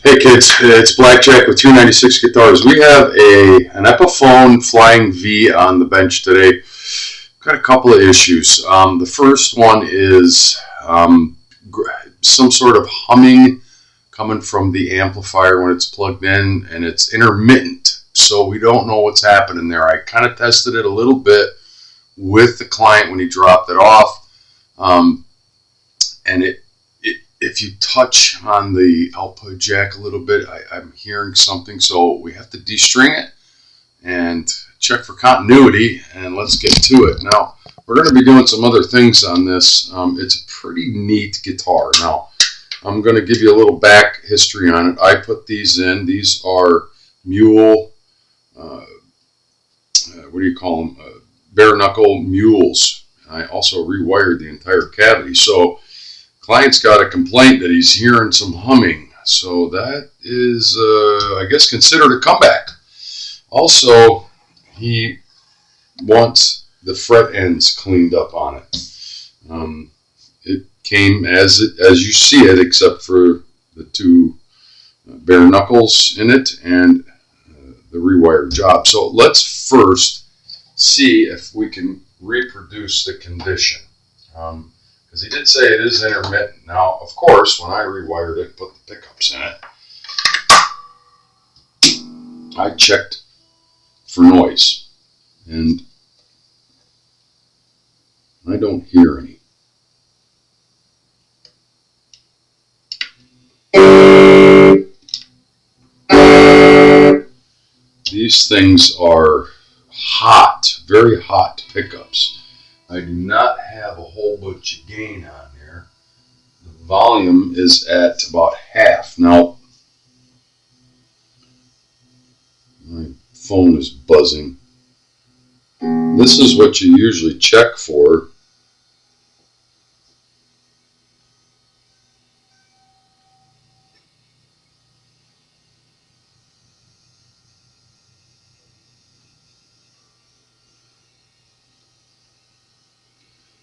Hey kids, it's Blackjack with 296 Guitars. We have an Epiphone Flying V on the bench today. Got a couple of issues. The first one is some sort of humming coming from the amplifier when it's plugged in, and it's intermittent, so we don't know what's happening there. I kind of tested it a little bit with the client when he dropped it off, and if you touch on the output jack a little bit, I'm hearing something, so we have to destring it and check for continuity, and let's get to it. Now, we're going to be doing some other things on this. It's a pretty neat guitar. Now, I'm going to give you a little back history on it. I put these in. These are mule, what do you call them? Bare knuckle mules. I also rewired the entire cavity. So client's got a complaint that he's hearing some humming. So that is, I guess, considered a comeback. Also, he wants the fret ends cleaned up on it. It came as you see it, except for the two bare knuckles in it and the rewired job. So let's first see if we can reproduce the condition. Because he did say it is intermittent. Now, of course, when I rewired it, put the pickups in it, I checked for noise, and I don't hear any. These things are hot, very hot pickups. I do not have a whole bunch of gain on there. The volume is at about half. Now, my phone is buzzing. This is what you usually check for.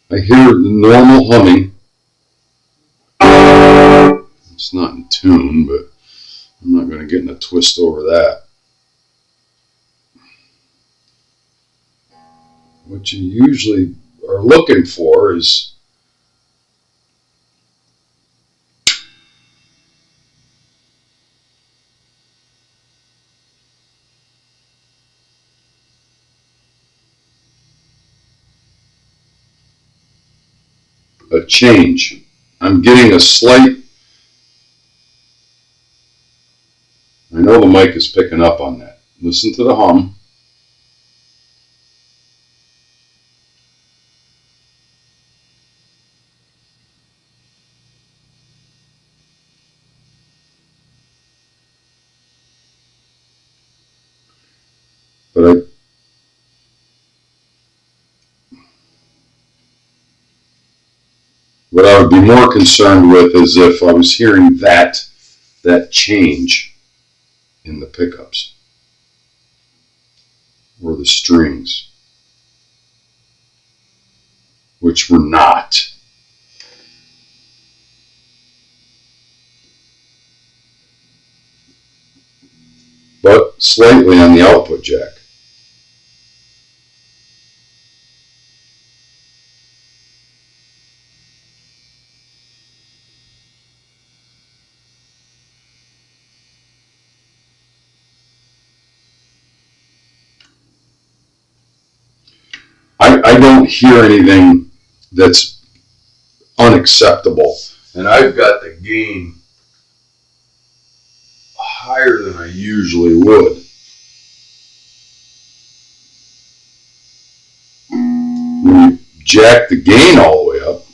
I hear the normal humming. It's not in tune, but I'm not going to get in a twist over that. What you usually are looking for is a change. I'm getting a slight, I know the mic is picking up on that. Listen to the hum. But what I would be more concerned with is if I was hearing that change in the pickups or the strings, which were not. But slightly on the output jack. I don't hear anything that's unacceptable, and I've got the gain higher than I usually would. When you jack the gain all the way up,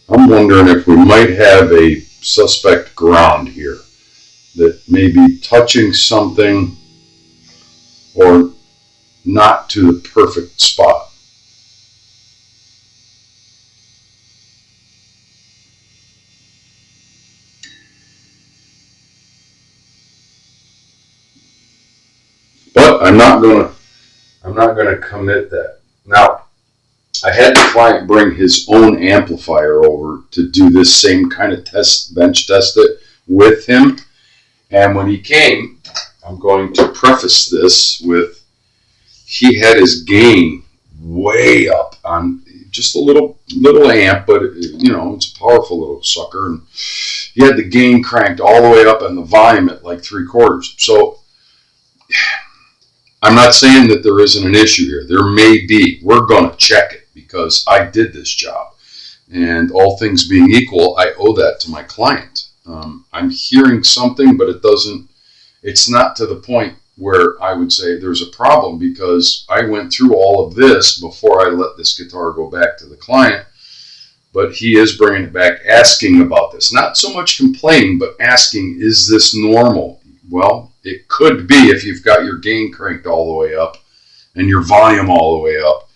I'm wondering if we might have a suspect ground here that may be touching something or not to the perfect spot. But I'm not gonna commit that. Now, I had the client bring his own amplifier over to do this same kind of test, bench test it with him. And when he came, I'm going to preface this with, he had his gain way up on just a little amp, but you know, it's a powerful little sucker. And he had the gain cranked all the way up and the volume at like 3/4. So I'm not saying that there isn't an issue here. There may be. We're going to check it because I did this job. And all things being equal, I owe that to my client. I'm hearing something, but it's not to the point where I would say there's a problem, because I went through all of this before I let this guitar go back to the client. But he is bringing it back, asking about this. Not so much complaining, but asking, is this normal? Well, it could be if you've got your gain cranked all the way up and your volume all the way up.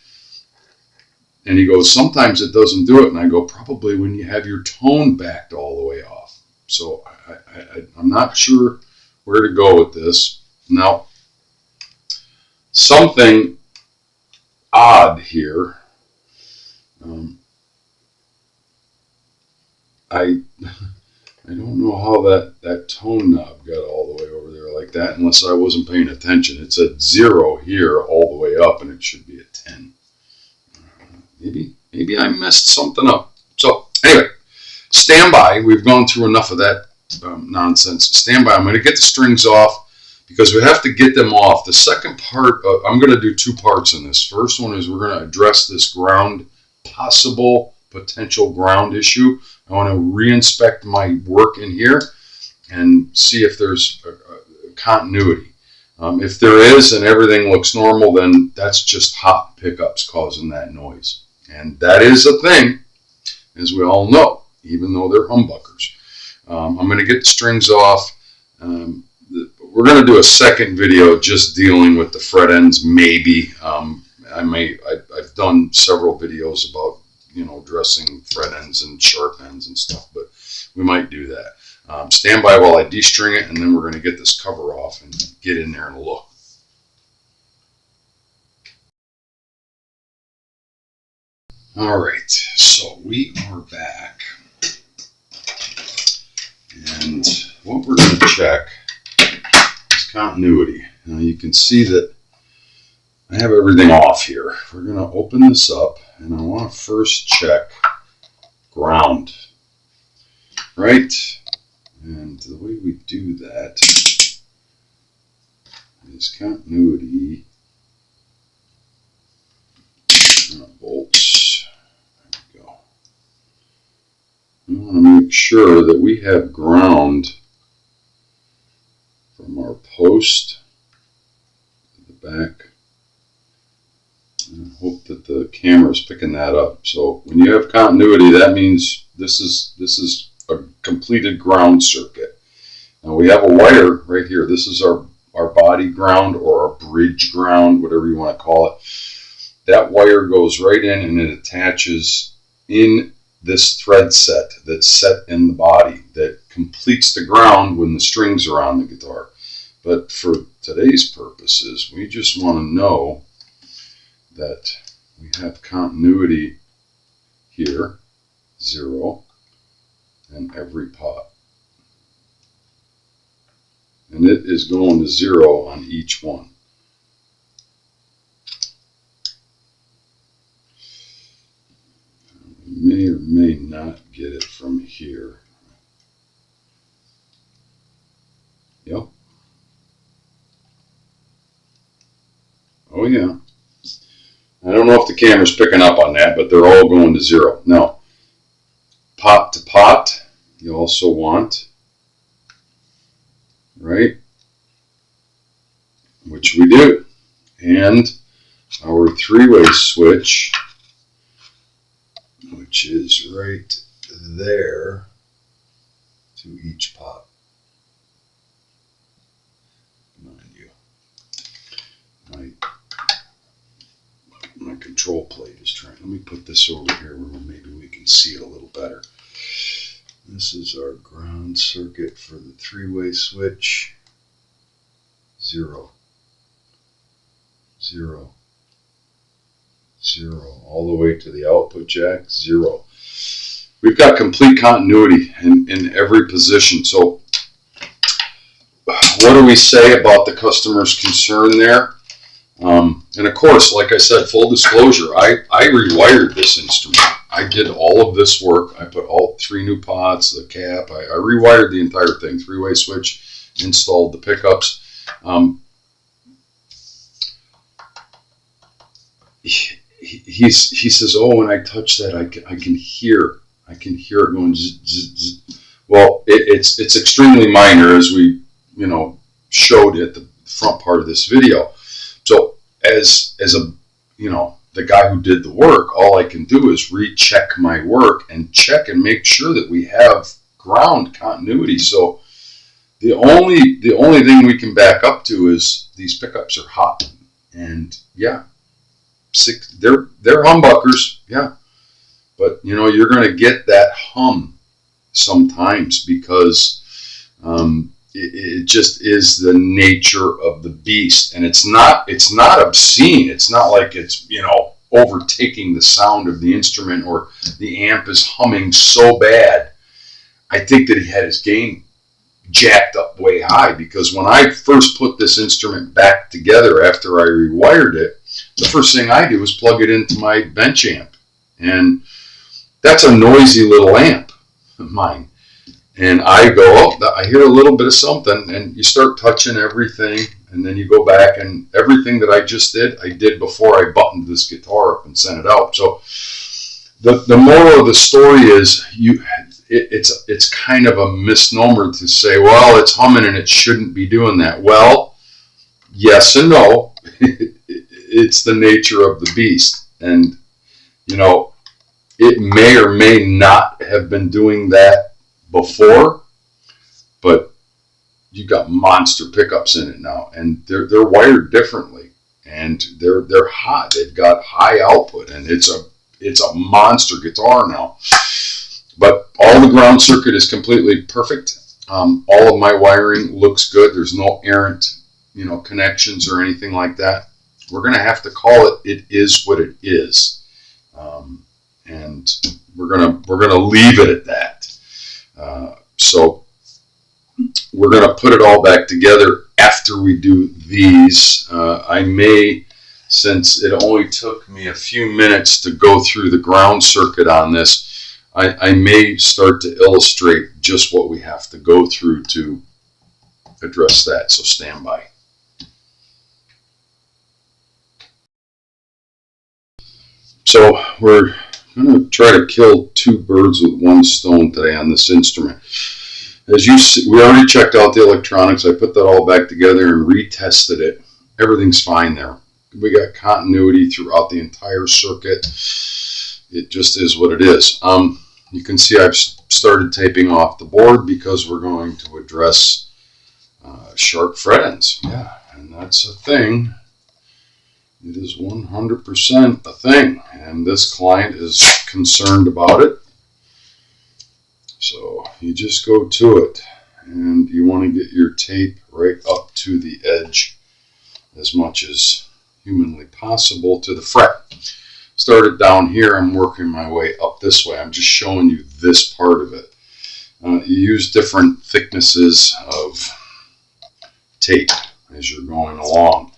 And he goes, sometimes it doesn't do it. And I go, probably when you have your tone backed all the way off. So I'm not sure where to go with this. Now, something odd here. I don't know how that tone knob got all the way over there like that, unless I wasn't paying attention. It's at 0 here all the way up, and it should be at 10. Maybe I messed something up. So anyway, stand by. We've gone through enough of that nonsense. Stand by. I'm going to get the strings off because we have to get them off. The second part, I'm going to do 2 parts in this. First one is we're going to address this potential ground issue. I want to re-inspect my work in here and see if there's a continuity. If there is and everything looks normal, then that's just hot pickups causing that noise. And that is a thing, as we all know, even though they're humbuckers. I'm going to get the strings off. We're going to do a second video just dealing with the fret ends, maybe. I've done several videos about, dressing fret ends and sharp ends and stuff, but we might do that. Stand by while I de-string it, and then we're going to get this cover off and get in there and look. All right, so we are back, and what we're going to check is continuity. Now you can see that I have everything off here. We're going to open this up, and I want to first check ground, right? And the way we do that is continuity, bolts. There we go. We want to make sure that we have ground from our post to the back. I hope that the camera is picking that up. So when you have continuity, that means this is a completed ground circuit. Now we have a wire right here. This is our body ground or our bridge ground, whatever you want to call it. That wire goes right in and it attaches in this thread set that's set in the body that completes the ground when the strings are on the guitar. But for today's purposes, we just want to know that we have continuity here, 0, and every pot. And it is going to 0 on each one. We may or may not get it from here. Yep. Oh yeah. I don't know if the camera's picking up on that, but they're all going to 0. Now, pot to pot, you also want, right? Which we do. And our 3-way switch, which is right there, to each pot. Mind you, my control plate is trying. Let me put this over here where maybe we can see it a little better. This is our ground circuit for the 3-way switch. 0, 0, 0. All the way to the output jack, 0. We've got complete continuity in every position. So what do we say about the customer's concern there? And of course, like I said, full disclosure, I rewired this instrument. I did all of this work. I put all 3 new pots, the cap. I rewired the entire thing, 3-way switch, installed the pickups. He says, oh, when I touch that, I can hear it going zzz, zzz, zzz. Well, it's extremely minor, as we showed at the front part of this video. So as a the guy who did the work, all I can do is recheck my work and check and make sure that we have ground continuity. So the only thing we can back up to is these pickups are hot, and yeah, they're humbuckers, yeah, but you're going to get that hum sometimes because it just is the nature of the beast, and it's not obscene. It's not like it's overtaking the sound of the instrument or the amp is humming so bad. I think that he had his gain jacked up way high, because when I first put this instrument back together after I rewired it, the first thing I did was plug it into my bench amp, and that's a noisy little amp of mine. And I go, oh, I hear a little bit of something, and you start touching everything, and then you go back, and everything that I just did, I did before I buttoned this guitar up and sent it out. So the moral of the story is it's kind of a misnomer to say, well, it's humming and it shouldn't be doing that. Well, yes and no. It's the nature of the beast, and it may or may not have been doing that before, but you got monster pickups in it now, and they're wired differently, and they're hot. They've got high output, and it's a monster guitar now. But all the ground circuit is completely perfect. All of my wiring looks good. There's no errant connections or anything like that. We're going to have to call it is what it is, and we're gonna leave it at that. So we're going to put it all back together after we do these. I may, since it only took me a few minutes to go through the ground circuit on this, I may start to illustrate just what we have to go through to address that. So stand by. So we're going to try to kill 2 birds with 1 stone today on this instrument. As you see, we already checked out the electronics. I put that all back together and retested it. Everything's fine there. We got continuity throughout the entire circuit. It just is what it is. You can see I've started taping off the board because we're going to address sharp fret ends. Yeah, and that's a thing. It is 100% a thing, and this client is concerned about it. So you just go to it, and you want to get your tape right up to the edge as much as humanly possible to the fret. Started down here, I'm working my way up this way. I'm just showing you this part of it. You use different thicknesses of tape as you're going along.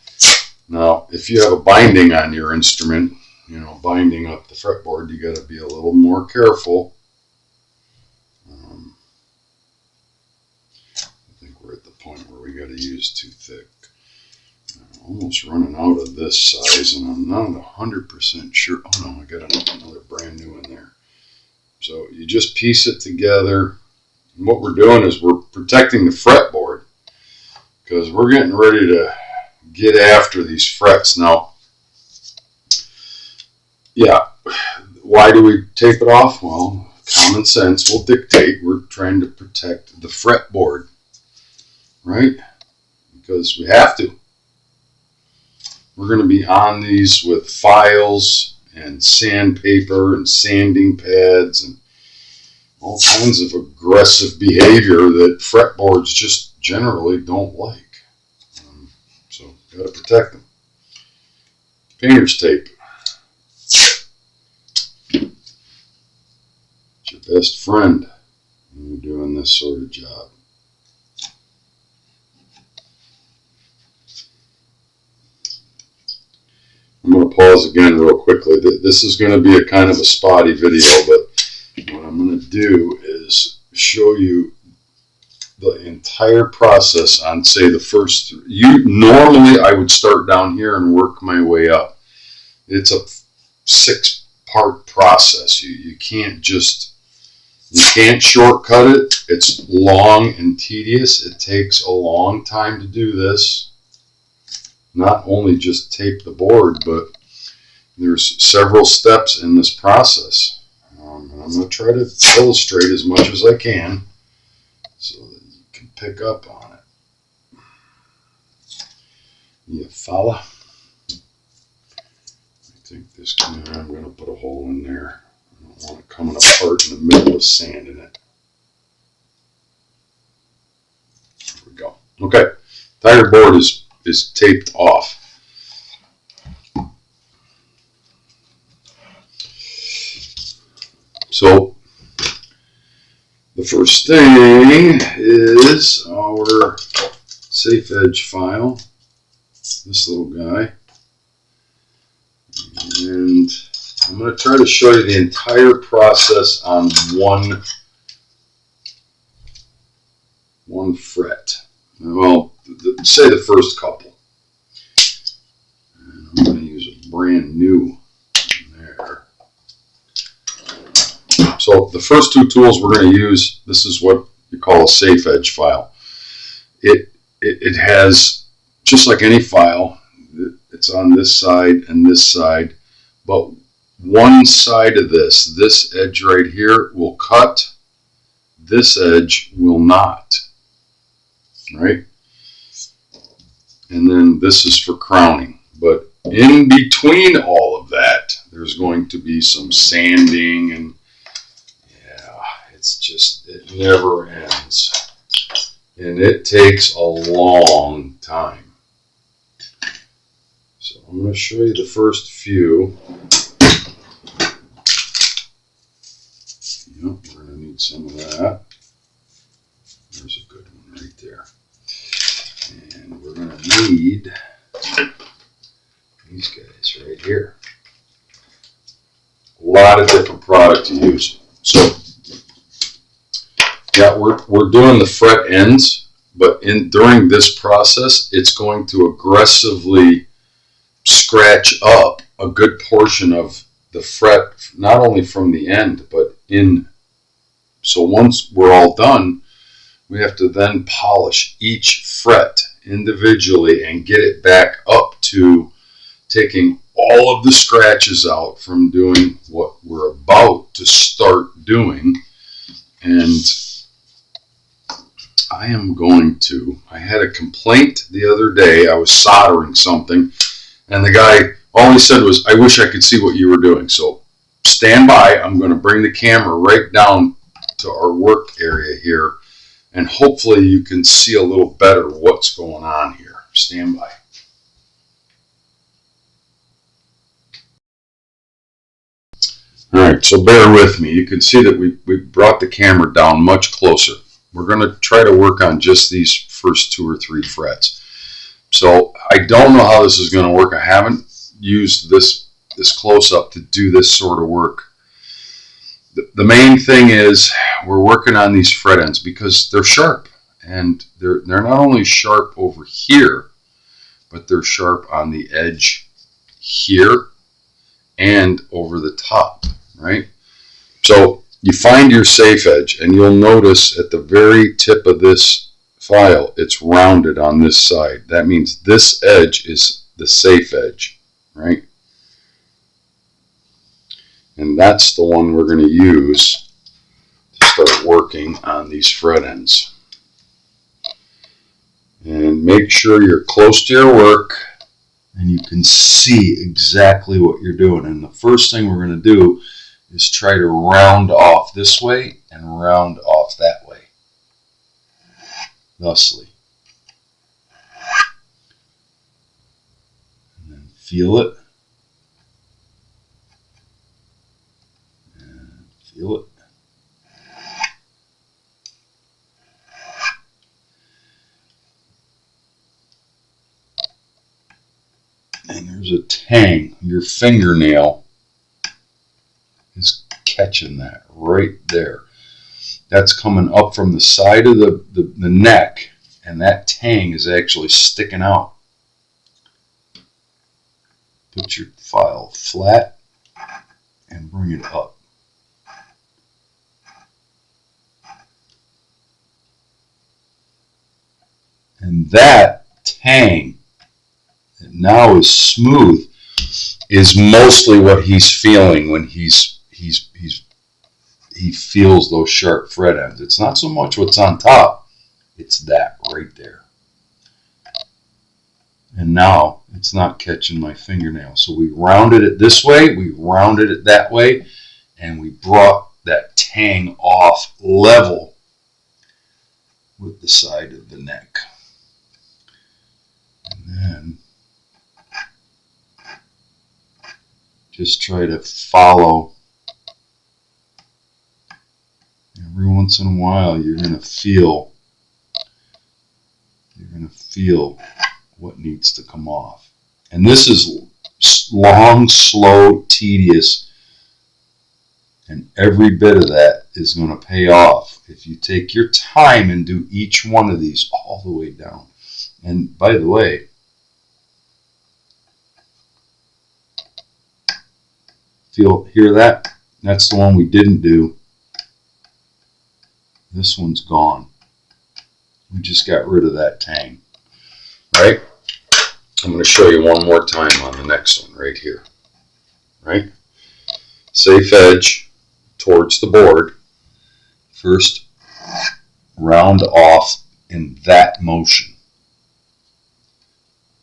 Now, if you have a binding on your instrument, binding up the fretboard, you got to be a little more careful. I think we're at the point where we got to use too thick. I'm almost running out of this size, and I'm not 100% sure. Oh no, I got another brand new in there. So you just piece it together. And what we're doing is we're protecting the fretboard, because we're getting ready to get after these frets. Now, yeah, why do we tape it off? Well, common sense will dictate we're trying to protect the fretboard, right? Because we have to. We're going to be on these with files and sandpaper and sanding pads and all kinds of aggressive behavior that fretboards just generally don't like. So got to protect them. Painter's tape. your best friend when you're doing this sort of job. I'm going to pause again real quickly. This is going to be a kind of a spotty video, but what I'm going to do is show you the entire process on, say, the first. Normally I would start down here and work my way up. It's a 6-part process. You can't shortcut it. It's long and tedious. It takes a long time to do this. Not only just tape the board, but there's several steps in this process. I'm going to try to illustrate as much as I can so that you can pick up on it. You follow? I think this can, I'm going to put a hole in there. I don't want it coming apart in the middle of sand in it. There we go. Okay, entire board is taped off. So the first thing is our safe edge file, this little guy, and I'm going to try to show you the entire process on one fret. Well, say the first couple. And I'm going to use a brand new there. So the first two tools we're going to use, this is what you call a safe edge file. It has, just like any file, it's on this side and this side, but one side of this edge right here will cut, this edge will not, right? And then this is for crowning. But in between all of that, there's going to be some sanding, and yeah, it's just, it never ends. And it takes a long time. So I'm going to show you the first few. Yep, we're going to need some of that. There's a good one right there. And we're going to need these guys right here. A lot of different product to use. So, yeah, we're doing the fret ends, but during this process, it's going to aggressively scratch up a good portion of the fret, not only from the end, but in. So once we're all done, we have to then polish each fret individually and get it back up to taking all of the scratches out from doing what we're about to start doing. And I had a complaint the other day. I was soldering something, and the guy, all he said was, "I wish I could see what you were doing." So stand by. I'm going to bring the camera right down to our work area here, and hopefully you can see a little better what's going on here. Stand by. All right, so bear with me. You can see that we brought the camera down much closer. We're going to try to work on just these first 2 or 3 frets. So I don't know how this is going to work. I haven't used this close-up to do this sort of work. The main thing is we're working on these fret ends because they're sharp, and they're not only sharp over here, but they're sharp on the edge here and over the top, right? So you find your safe edge, and you'll notice at the very tip of this file, it's rounded on this side. That means this edge is the safe edge, right? And that's the one we're going to use to start working on these fret ends. And make sure you're close to your work and you can see exactly what you're doing. And the first thing we're going to do is try to round off this way and round off that way, thusly. And then feel it. And feel it. there's a tang. Your fingernail is catching that right there. That's coming up from the side of the neck, and that tang is actually sticking out. Put your file flat and bring it up. And that tang that now is smooth is mostly what he's feeling when he feels those sharp fret ends. It's not so much what's on top, it's that right there. And now it's not catching my fingernail. So we rounded it this way, we rounded it that way, and we brought that tang off level with the side of the neck. And then just try to follow. Every once in a while you're going to feel what needs to come off. And this is long, slow, tedious, and every bit of that is going to pay off if you take your time and do each one of these all the way down. And by the way, hear that? That's the one we didn't do. This one's gone. We just got rid of that tang. Right? I'm going to show you one more time on the next one right here. Right? Safe edge towards the board. First, round off in that motion.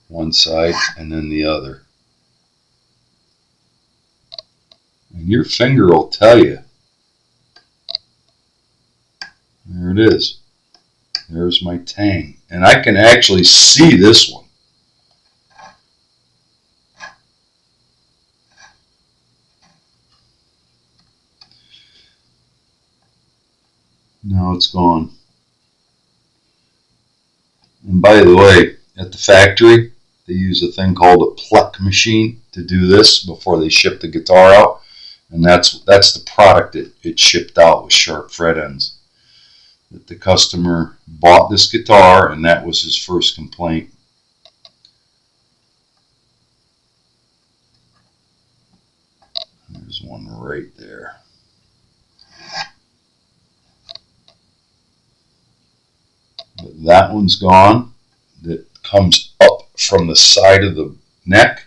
One side and then the other. And your finger will tell you. There it is. There's my tang. And I can actually see this one. Now it's gone. And by the way, at the factory, they use a thing called a pluck machine to do this before they ship the guitar out. And that's the product it shipped out with sharp fret ends. That the customer bought this guitar, and that was his first complaint. There's one right there. But that one's gone. That comes up from the side of the neck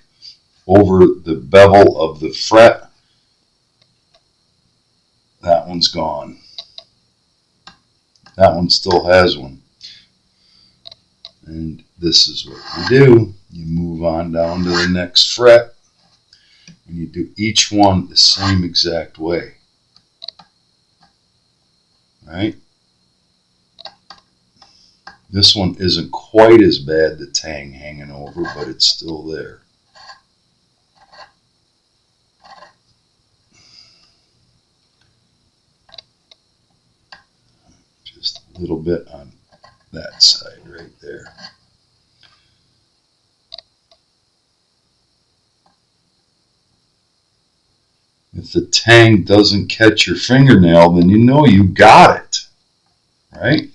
over the bevel of the fret. That one's gone. That one still has one. And this is what you do. You move on down to the next fret, and you do each one the same exact way. Right? This one isn't quite as bad, the tang hanging over, but it's still there. Just a little bit on that side right there. If the tang doesn't catch your fingernail, then you know you got it, right?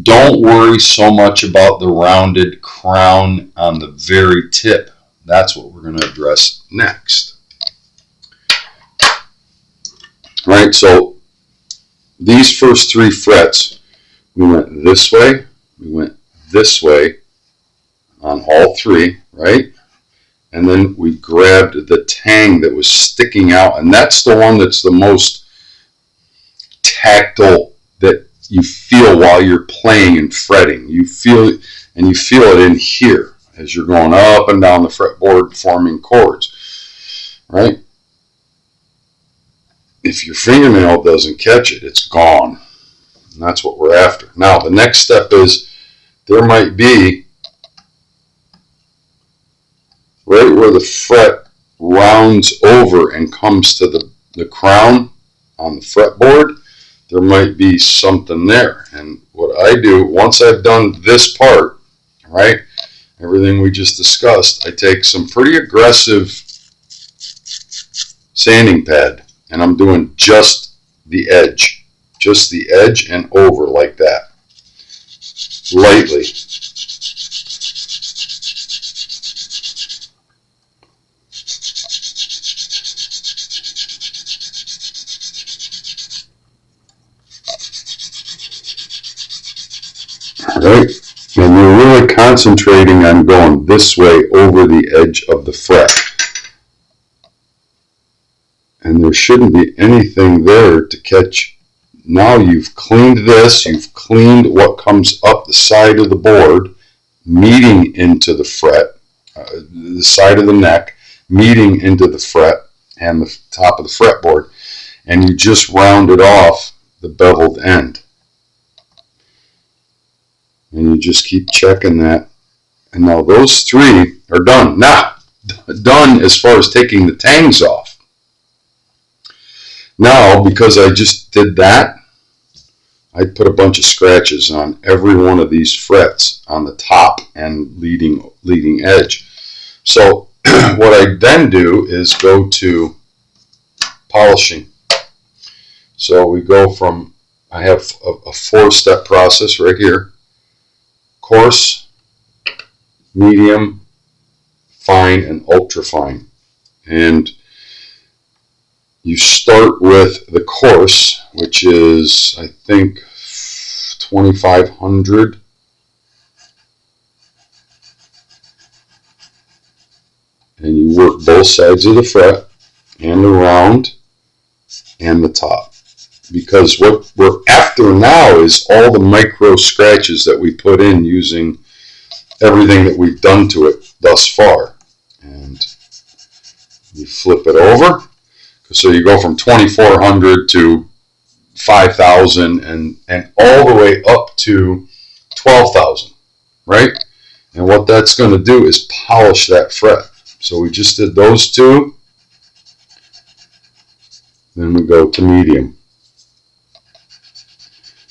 Don't worry so much about the rounded crown on the very tip. That's what we're going to address next. Right, so these first three frets, we went this way, we went this way on all three, right? And then we grabbed the tang that was sticking out, and that's the one that's the most tactile, that you feel while you're playing and fretting. You feel it, and you feel it in here as you're going up and down the fretboard forming chords, right? If your fingernail doesn't catch it, it's gone. And that's what we're after. Now, the next step is there might be right where the fret rounds over and comes to the crown on the fretboard, there might be something there. And what I do, once I've done this part, right, everything we just discussed, I take some pretty aggressive sanding pad, and I'm doing just the edge and over like that, lightly. Right? And you're really concentrating on going this way over the edge of the fret. And there shouldn't be anything there to catch. Now you've cleaned this, you've cleaned what comes up the side of the board, meeting into the fret, the side of the neck, meeting into the fret and the top of the fretboard, and you just rounded off the beveled end. And you just keep checking that. And now those three are done. Now, done as far as taking the tangs off. Now, because I just did that, I put a bunch of scratches on every one of these frets on the top and leading edge. So what I then do is go to polishing. So we go from, I have a 4-step process right here. Coarse, medium, fine, and ultra fine. And you start with the coarse, which is, I think, 2500. And you work both sides of the fret and the round and the top. Because what we're after now is all the micro scratches that we put in using everything that we've done to it thus far. And you flip it over. So you go from 2400 to 5000 and all the way up to 12,000, right? And what that's going to do is polish that fret. So we just did those two. Then we go to medium.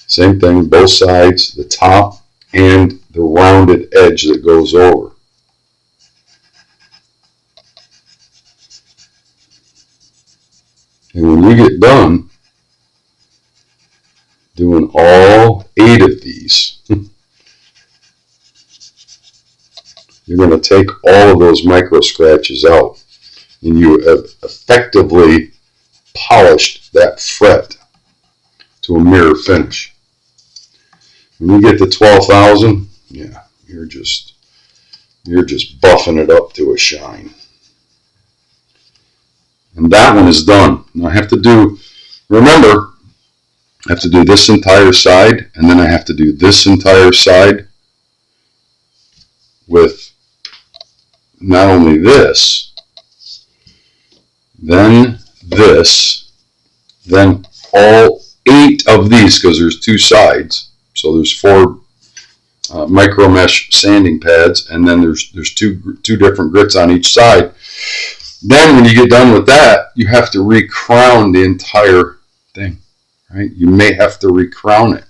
Same thing, both sides, the top and the rounded edge that goes over. And when you get done doing all 8 of these, you're going to take all of those micro scratches out, and you have effectively polished that fret to a mirror finish. When you get to 12,000, yeah, you're just buffing it up to a shine. And that one is done. Now I have to do, remember, I have to do this entire side, and then I have to do this entire side with not only this, then this, then all 8 of these, because there's 2 sides. So there's 4 micro mesh sanding pads, and then there's two different grits on each side. Then when you get done with that, you have to recrown the entire thing, right? You may have to recrown it.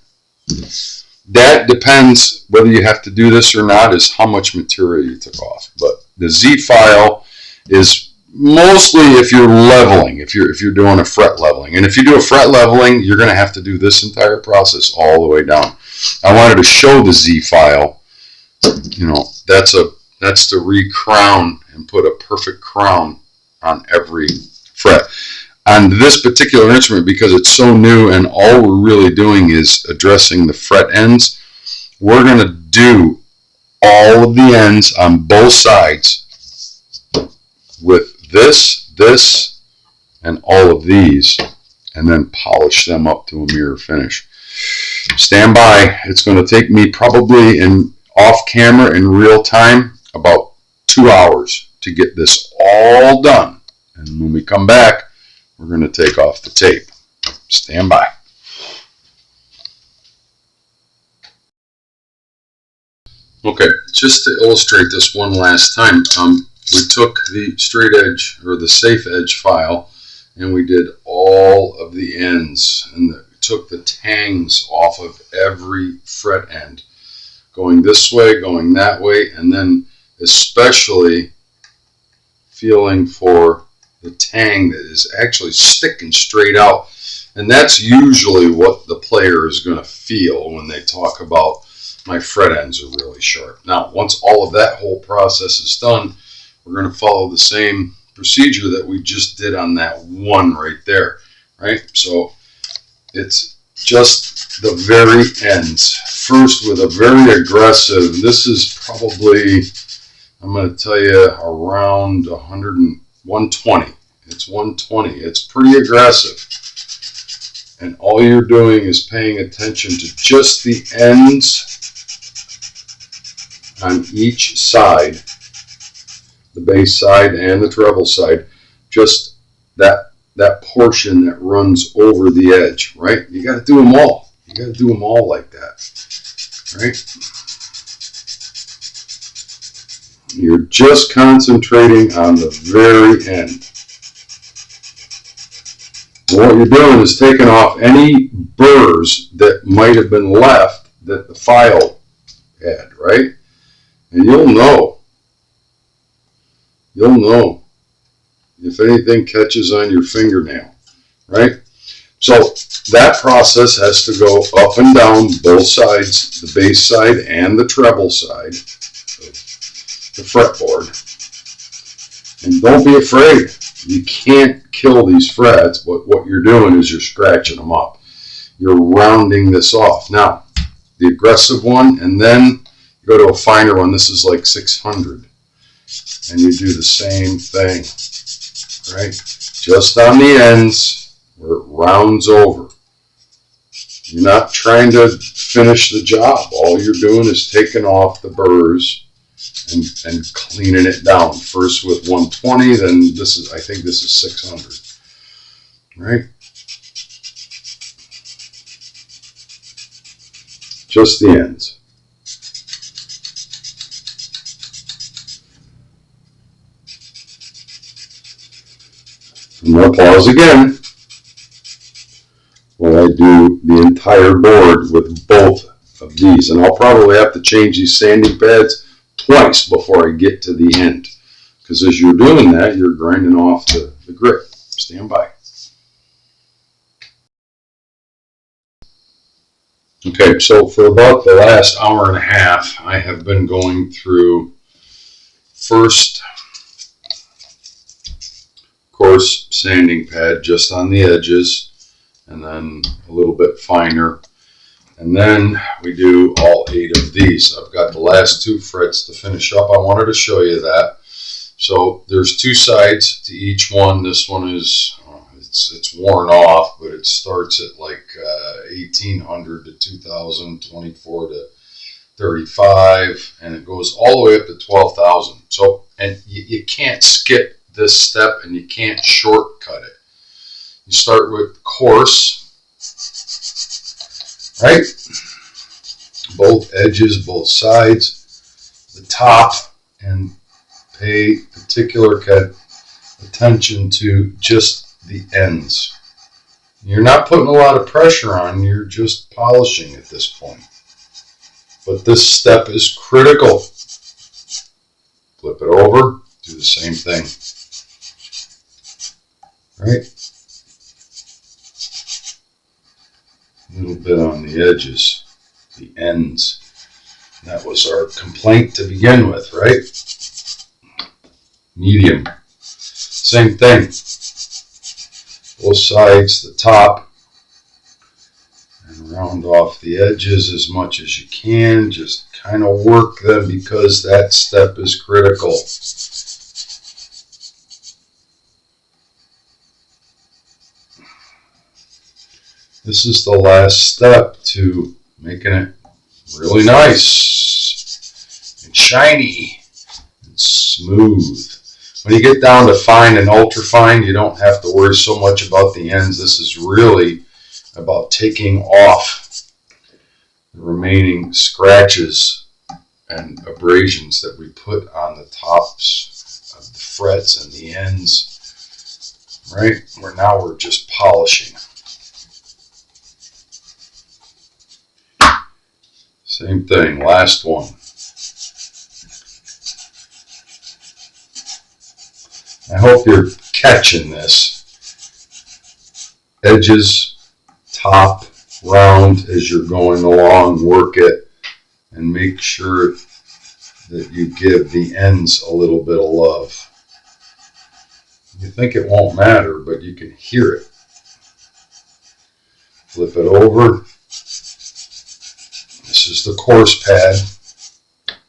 That depends whether you have to do this or not, is how much material you took off. But the Z file is mostly if you're leveling, if you're doing a fret leveling. And if you do a fret leveling, you're going to have to do this entire process all the way down. I wanted to show the Z file. You know, that's to recrown and put a perfect crown on every fret. On this particular instrument, because it's so new and all we're really doing is addressing the fret ends, we're going to do all of the ends on both sides with this, and all of these, and then polish them up to a mirror finish. Stand by. It's going to take me probably off camera in real time about 2 hours to get this all done. And when we come back, we're going to take off the tape. Stand by. Okay, just to illustrate this one last time, we took the straight edge or the safe edge file and we did all of the ends and took the tangs off of every fret end. going this way, going that way, and then especially feeling for the tang that is actually sticking straight out. And that's usually what the player is going to feel when they talk about my fret ends are really sharp. Now, once all of that whole process is done, we're going to follow the same procedure that we just did on that one right there, right? So it's just the very ends. First with a very aggressive, this is probably, I'm going to tell you, around 120. It's 120. It's pretty aggressive. And all you're doing is paying attention to just the ends on each side, the bass side and the treble side, just that portion that runs over the edge, right? You got to do them all. You got to do them all like that, right? You're just concentrating on the very end. And what you're doing is taking off any burrs that might have been left that the file had, right? And you'll know if anything catches on your fingernail, right? So that process has to go up and down both sides, the bass side and the treble side of the fretboard. And don't be afraid. You can't kill these frets, but what you're doing is you're scratching them up. You're rounding this off. Now, the aggressive one, and then you go to a finer one. This is like 600. And you do the same thing, right? Just on the ends where it rounds over. You're not trying to finish the job. All you're doing is taking off the burrs and cleaning it down. First with 120, then I think this is 600, right? Just the ends. And we'll pause again while I do the entire board with both of these. And I'll probably have to change these sanding pads twice before I get to the end. Because as you're doing that, you're grinding off the grit. Stand by. Okay, so for about the last hour and a half, I have been going through first coarse sanding pad just on the edges, and then a little bit finer. And then we do all 8 of these. I've got the last 2 frets to finish up. I wanted to show you that. So there's 2 sides to each one. This one is, it's worn off, but it starts at like 1800 to 2000, 24 to 35, and it goes all the way up to 12,000. So, and you can't skip this step and you can't shortcut it. You start with coarse, right? Both edges, both sides, the top, and pay particular attention to just the ends. You're not putting a lot of pressure on, you're just polishing at this point. But this step is critical. Flip it over, do the same thing. Right? A little bit on the edges, the ends. That was our complaint to begin with, right? Medium. Same thing. Both sides, the top, and round off the edges as much as you can. Just kind of work them because that step is critical. This is the last step to making it really nice and shiny and smooth. When you get down to fine and ultra fine, you don't have to worry so much about the ends. This is really about taking off the remaining scratches and abrasions that we put on the tops of the frets and the ends, right? Where now we're just polishing. Same thing, last one. I hope you're catching this. Edges, top, round as you're going along, work it, and make sure that you give the ends a little bit of love. You think it won't matter, but you can hear it. Flip it over. This is the coarse pad.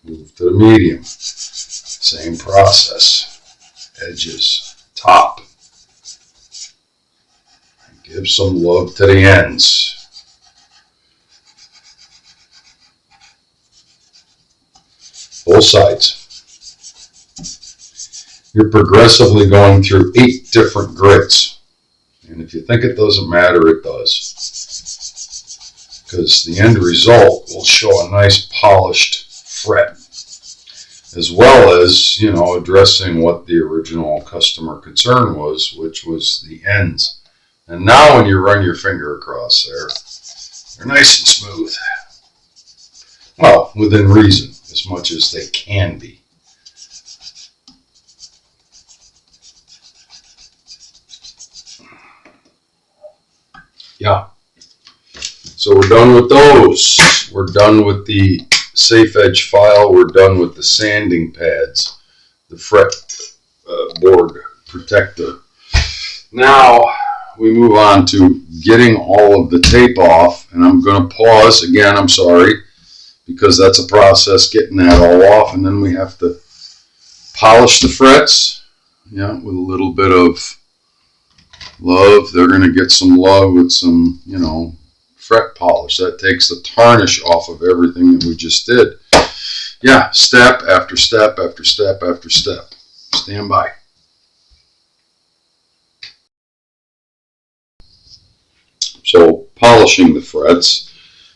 Move to the medium. Same process. Edges, top. Give some love to the ends. Both sides. You're progressively going through 8 different grits. And if you think it doesn't matter, it does. Because the end result will show a nice polished fret. As well as, addressing what the original customer concern was, which was the ends. And now when you run your finger across there, they're nice and smooth. Well, within reason, as much as they can be. Yeah. So we're done with those. We're done with the safe edge file. We're done with the sanding pads, the fret board protector. Now we move on to getting all of the tape off, and I'm going to pause again. I'm sorry, because that's a process getting that all off, and then we have to polish the frets. Yeah, with a little bit of love. They're going to get some love with some, fret polish. That takes the tarnish off of everything that we just did. Yeah, step after step after step after step. Stand by. So polishing the frets,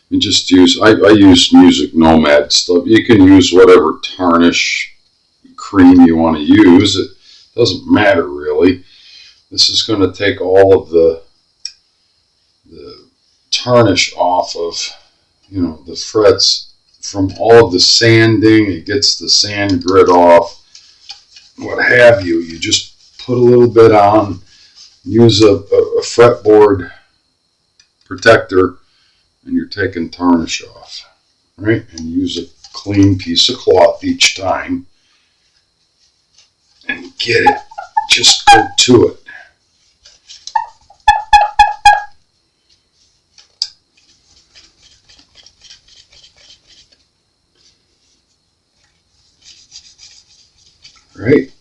you just use, I use Music Nomad stuff. You can use whatever tarnish cream you want to use. It doesn't matter really. This is going to take all of the tarnish off of, the frets from all of the sanding. It gets the sand grit off, what have you. You just put a little bit on, use a fretboard protector, and you're taking tarnish off, right? And use a clean piece of cloth each time and get it. Just go to it. Right?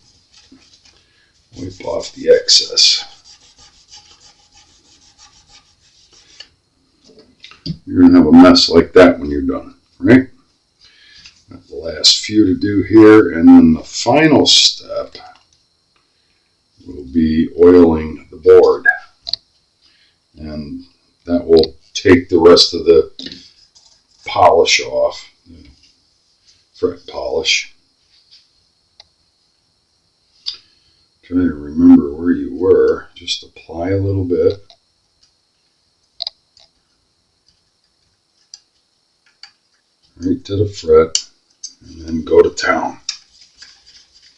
Wipe off the excess. You're going to have a mess like that when you're done, right? Got the last few to do here, and then the final step will be oiling the board. And that will take the rest of the polish off, the fret polish. Trying to remember where you were. Just apply a little bit. Right to the fret, and then go to town.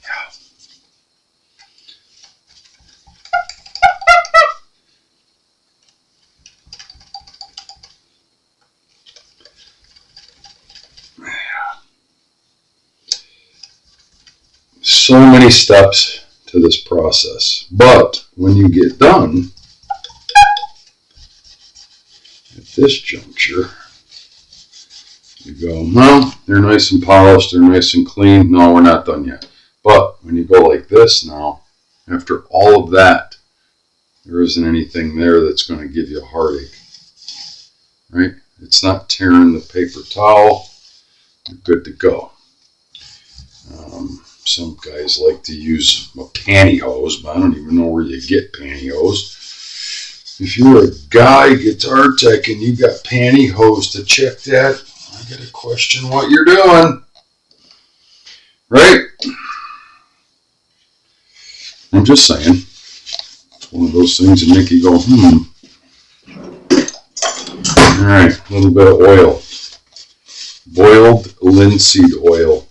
Yeah. So many steps to this process, but when you get done at this juncture, you go, well, they're nice and polished, they're nice and clean. No, we're not done yet. But when you go like this now, after all of that, there isn't anything there that's going to give you a heartache, right? It's not tearing the paper towel. You're good to go. Some guys like to use a pantyhose, but I don't even know where you get pantyhose. If you're a guy guitar tech and you got pantyhose to check that, I gotta question what you're doing, right? I'm just saying. It's one of those things that make you go, All right, a little bit of oil. boiled linseed oil.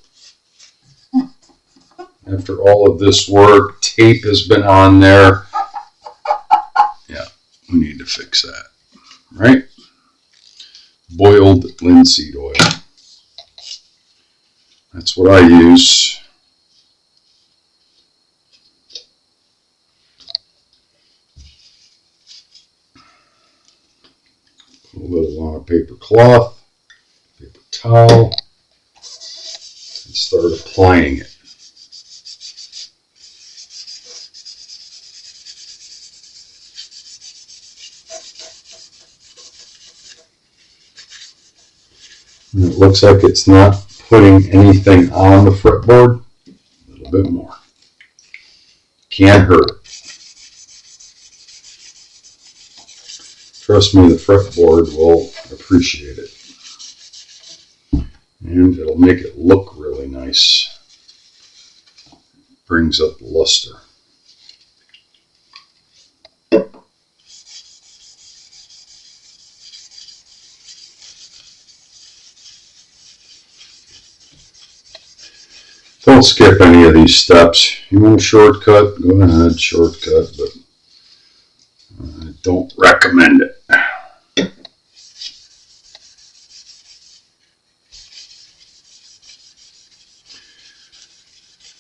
After all of this work, tape has been on there. Yeah, we need to fix that, right? Boiled linseed oil. That's what I use. Put a little on a paper cloth, paper towel, and start applying it. And it looks like it's not putting anything on the fretboard. A little bit more. Can't hurt. Trust me, the fretboard will appreciate it. And it'll make it look really nice. Brings up luster. Don't skip any of these steps. You want a shortcut? Go ahead, shortcut, but I don't recommend it.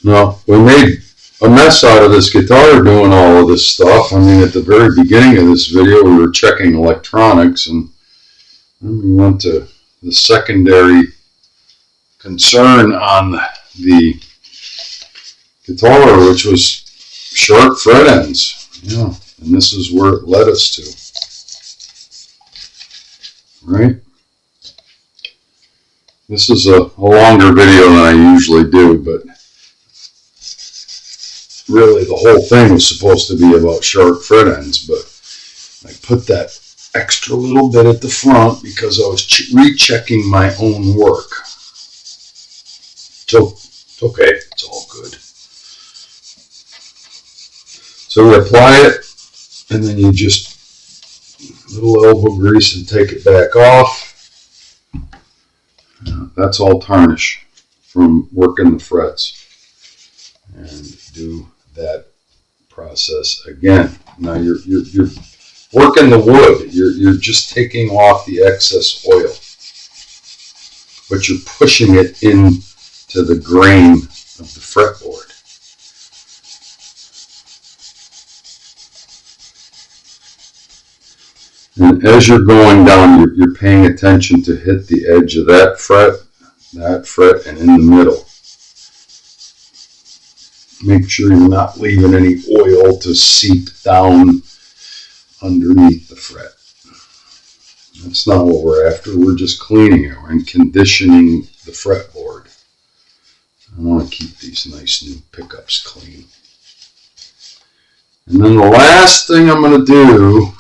Now, we made a mess out of this guitar doing all of this stuff. I mean, at the very beginning of this video, we were checking electronics, and then we went to the secondary concern on the guitar, which was sharp fret ends. Yeah, and this is where it led us to. Right? This is a longer video than I usually do, but really the whole thing was supposed to be about sharp fret ends, but I put that extra little bit at the front because I was rechecking my own work. So it's okay, it's all good. So we apply it, and then you just little elbow grease and take it back off. That's all tarnish from working the frets. And do that process again. Now you're working the wood. You're just taking off the excess oil, but you're pushing it into the grain of the fretboard. And as you're going down, you're paying attention to hit the edge of that fret, and in the middle. Make sure you're not leaving any oil to seep down underneath the fret. That's not what we're after. We're just cleaning it and conditioning the fretboard. I want to keep these nice new pickups clean. And then the last thing I'm going to do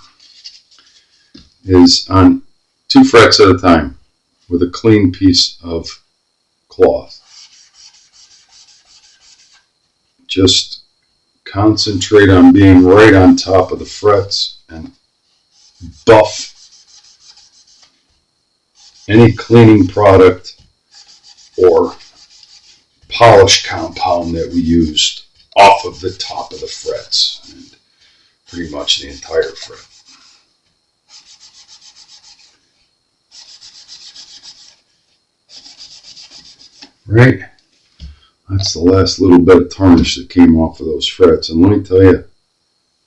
is on 2 frets at a time with a clean piece of cloth. Just concentrate on being right on top of the frets and buff any cleaning product or polish compound that we used off of the top of the frets and pretty much the entire fret. Right? That's the last little bit of tarnish that came off of those frets. And let me tell you,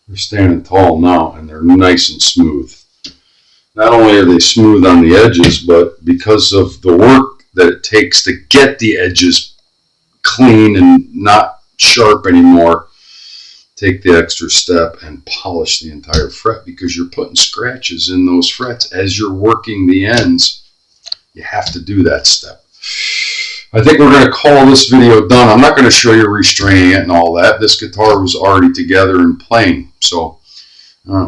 they're standing tall now and they're nice and smooth. Not only are they smooth on the edges, but because of the work that it takes to get the edges clean and not sharp anymore, take the extra step and polish the entire fret, because you're putting scratches in those frets as you're working the ends. You have to do that step. I think we're going to call this video done. I'm not going to show you restraining it and all that. This guitar was already together and playing. So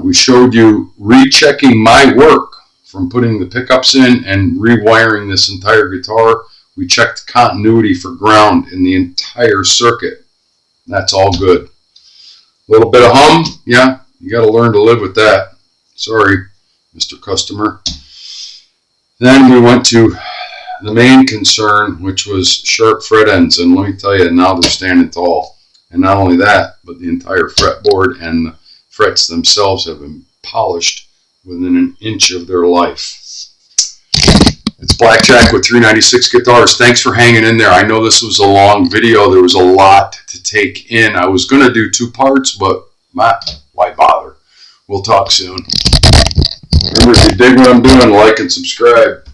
we showed you rechecking my work from putting the pickups in and rewiring this entire guitar. We checked continuity for ground in the entire circuit. That's all good. A little bit of hum, yeah, you got to learn to live with that. Sorry, Mr. Customer. Then we went to the main concern, which was sharp fret ends, and let me tell you, now they're standing tall. And not only that, but the entire fretboard and the frets themselves have been polished within an inch of their life. It's Blackjack with 396 Guitars. Thanks for hanging in there. I know this was a long video. There was a lot to take in. I was going to do 2 parts, but why bother? We'll talk soon. Remember, if you dig what I'm doing, like and subscribe.